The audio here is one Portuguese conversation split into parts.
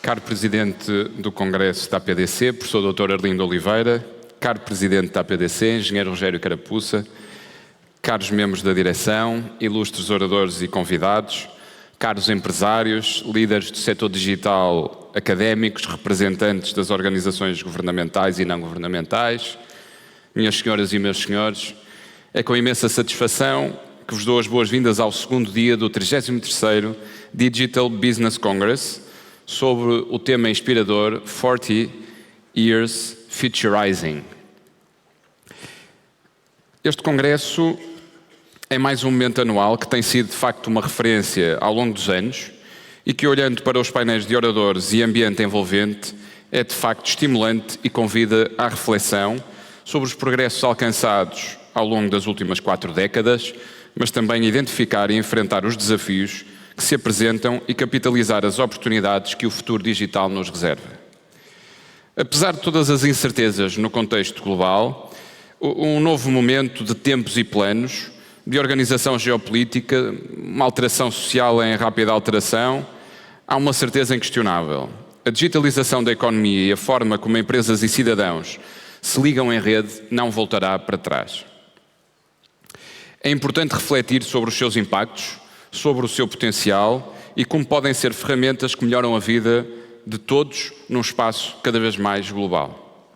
Caro Presidente do Congresso da APDC, Professor Dr. Arlindo Oliveira, caro Presidente da APDC, Engenheiro Rogério Carapuça, caros membros da direção, ilustres oradores e convidados, caros empresários, líderes do setor digital, académicos, representantes das organizações governamentais e não governamentais, minhas senhoras e meus senhores, é com imensa satisfação que vos dou as boas-vindas ao segundo dia do 33º Digital Business Congress, sobre o tema inspirador 40 Years Futurizing. Este congresso é mais um momento anual que tem sido de facto uma referência ao longo dos anos e que, olhando para os painéis de oradores e ambiente envolvente, é de facto estimulante e convida à reflexão sobre os progressos alcançados ao longo das últimas 4 décadas, mas também a identificar e enfrentar os desafios que se apresentam e capitalizar as oportunidades que o futuro digital nos reserva. Apesar de todas as incertezas no contexto global, um novo momento de tempos e planos, de organização geopolítica, uma alteração social em rápida alteração, há uma certeza inquestionável. A digitalização da economia e a forma como empresas e cidadãos se ligam em rede não voltará para trás. É importante refletir sobre os seus impactos, sobre o seu potencial e como podem ser ferramentas que melhoram a vida de todos num espaço cada vez mais global.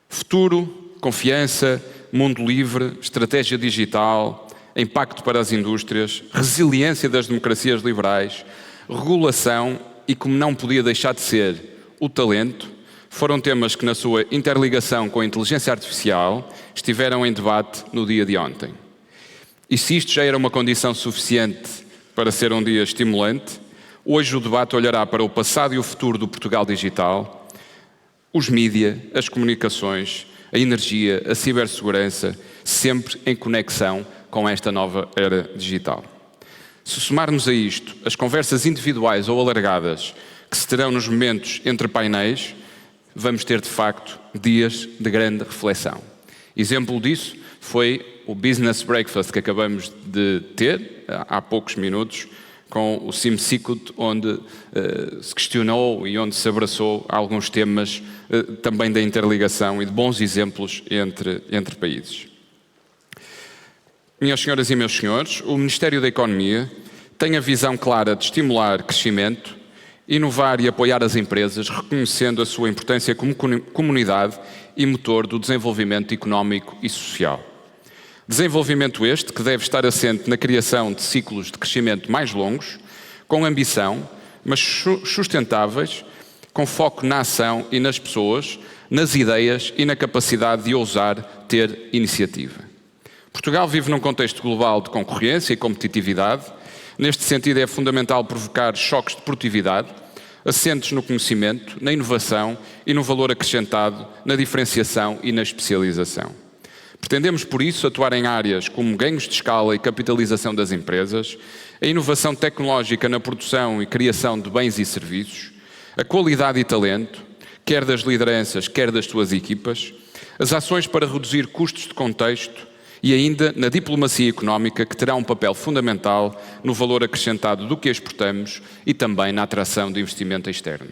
Futuro, confiança, mundo livre, estratégia digital, impacto para as indústrias, resiliência das democracias liberais, regulação e, como não podia deixar de ser, o talento, foram temas que, na sua interligação com a inteligência artificial, estiveram em debate no dia de ontem. E se isto já era uma condição suficiente para ser um dia estimulante, hoje o debate olhará para o passado e o futuro do Portugal digital, os mídia, as comunicações, a energia, a cibersegurança, sempre em conexão com esta nova era digital. Se somarmos a isto as conversas individuais ou alargadas que se terão nos momentos entre painéis, vamos ter de facto dias de grande reflexão. Exemplo disso foi o Business Breakfast que acabamos de ter, há poucos minutos, com o Sim Sicut, onde se questionou e onde se abraçou alguns temas também da interligação e de bons exemplos entre países. Minhas senhoras e meus senhores, o Ministério da Economia tem a visão clara de estimular crescimento, inovar e apoiar as empresas, reconhecendo a sua importância como comunidade e motor do desenvolvimento económico e social. Desenvolvimento este que deve estar assente na criação de ciclos de crescimento mais longos, com ambição, mas sustentáveis, com foco na ação e nas pessoas, nas ideias e na capacidade de ousar ter iniciativa. Portugal vive num contexto global de concorrência e competitividade. Neste sentido, é fundamental provocar choques de produtividade, assentes no conhecimento, na inovação e no valor acrescentado, na diferenciação e na especialização. Pretendemos, por isso, atuar em áreas como ganhos de escala e capitalização das empresas, a inovação tecnológica na produção e criação de bens e serviços, a qualidade e talento, quer das lideranças, quer das suas equipas, as ações para reduzir custos de contexto e ainda na diplomacia económica, que terá um papel fundamental no valor acrescentado do que exportamos e também na atração de investimento externo.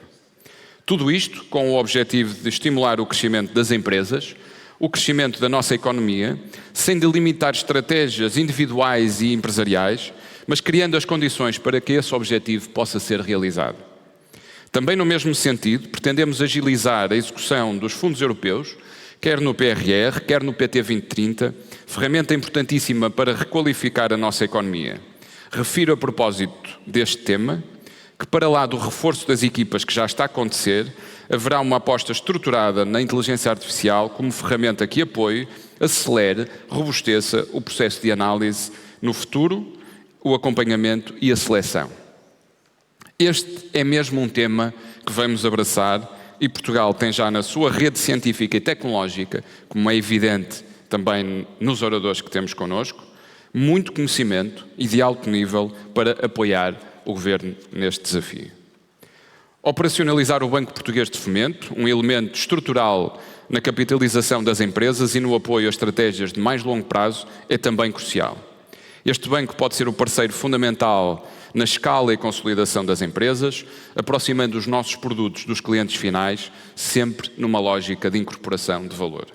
Tudo isto com o objetivo de estimular o crescimento das empresas, o crescimento da nossa economia, sem delimitar estratégias individuais e empresariais, mas criando as condições para que esse objetivo possa ser realizado. Também no mesmo sentido, pretendemos agilizar a execução dos fundos europeus, quer no PRR, quer no PT 2030, ferramenta importantíssima para requalificar a nossa economia. Refiro a propósito deste tema que, para lá do reforço das equipas que já está a acontecer, haverá uma aposta estruturada na inteligência artificial como ferramenta que apoie, acelere, robusteça o processo de análise no futuro, o acompanhamento e a seleção. Este é mesmo um tema que vamos abraçar e Portugal tem já na sua rede científica e tecnológica, como é evidente também nos oradores que temos connosco, muito conhecimento e de alto nível para apoiar o Governo neste desafio. Operacionalizar o Banco Português de Fomento, um elemento estrutural na capitalização das empresas e no apoio a estratégias de mais longo prazo, é também crucial. Este banco pode ser o parceiro fundamental na escala e consolidação das empresas, aproximando os nossos produtos dos clientes finais, sempre numa lógica de incorporação de valor.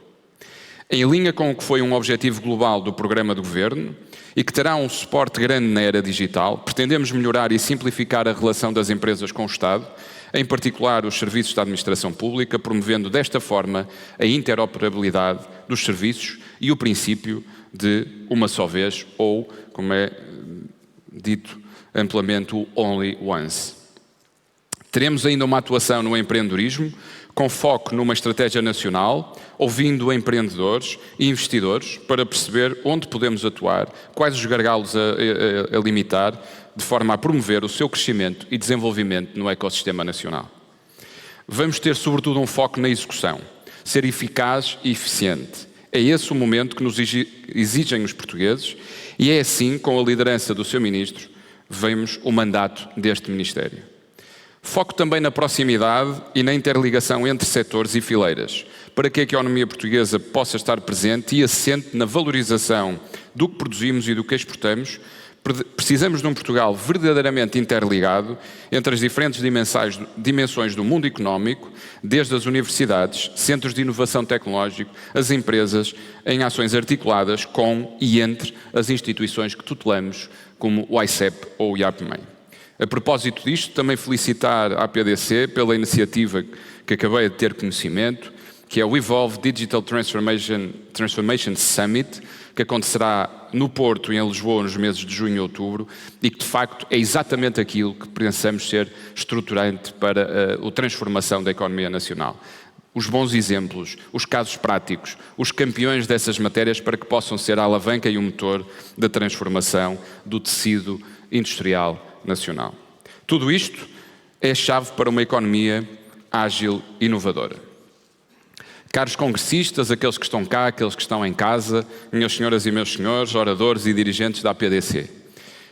Em linha com o que foi um objetivo global do programa de governo e que terá um suporte grande na era digital, pretendemos melhorar e simplificar a relação das empresas com o Estado, em particular os serviços da administração pública, promovendo desta forma a interoperabilidade dos serviços e o princípio de uma só vez, ou, como é dito amplamente, o only once. Teremos ainda uma atuação no empreendedorismo, com foco numa estratégia nacional, ouvindo empreendedores e investidores para perceber onde podemos atuar, quais os gargalos a limitar, de forma a promover o seu crescimento e desenvolvimento no ecossistema nacional. Vamos ter, sobretudo, um foco na execução, ser eficaz e eficiente. É esse o momento que nos exigem os portugueses e é assim, com a liderança do seu Ministro, vemos o mandato deste Ministério. Foco também na proximidade e na interligação entre setores e fileiras, para que a economia portuguesa possa estar presente e assente na valorização do que produzimos e do que exportamos. Precisamos de um Portugal verdadeiramente interligado entre as diferentes dimensões do mundo económico, desde as universidades, centros de inovação tecnológica, as empresas, em ações articuladas com e entre as instituições que tutelamos, como o ICEP ou o IAPMEI. A propósito disto, também felicitar a APDC pela iniciativa que acabei de ter conhecimento, que é o Evolve Digital Transformation Summit, que acontecerá no Porto e em Lisboa nos meses de junho e outubro, e que de facto é exatamente aquilo que pensamos ser estruturante para a transformação da economia nacional. Os bons exemplos, os casos práticos, os campeões dessas matérias para que possam ser a alavanca e o motor da transformação do tecido industrial nacional. Tudo isto é a chave para uma economia ágil e inovadora. Caros congressistas, aqueles que estão cá, aqueles que estão em casa, minhas senhoras e meus senhores, oradores e dirigentes da APDC.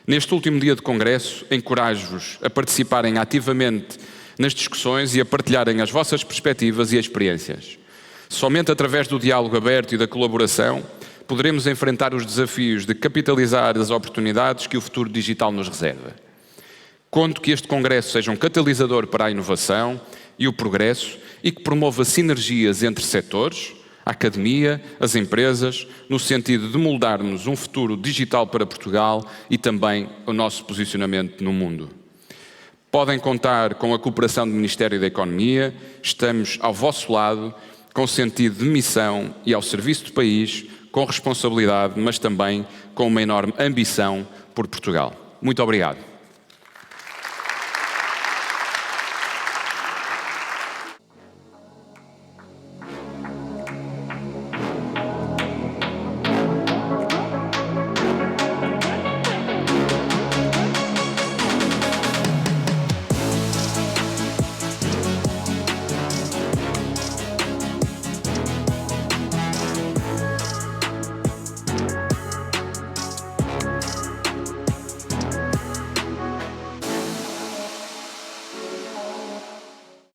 Neste último dia de congresso, encorajo-vos a participarem ativamente nas discussões e a partilharem as vossas perspectivas e experiências. Somente através do diálogo aberto e da colaboração poderemos enfrentar os desafios de capitalizar as oportunidades que o futuro digital nos reserva. Conto que este congresso seja um catalisador para a inovação e o progresso e que promova sinergias entre setores, a academia, as empresas, no sentido de moldarmos um futuro digital para Portugal e também o nosso posicionamento no mundo. Podem contar com a cooperação do Ministério da Economia, estamos ao vosso lado, com sentido de missão e ao serviço do país, com responsabilidade, mas também com uma enorme ambição por Portugal. Muito obrigado.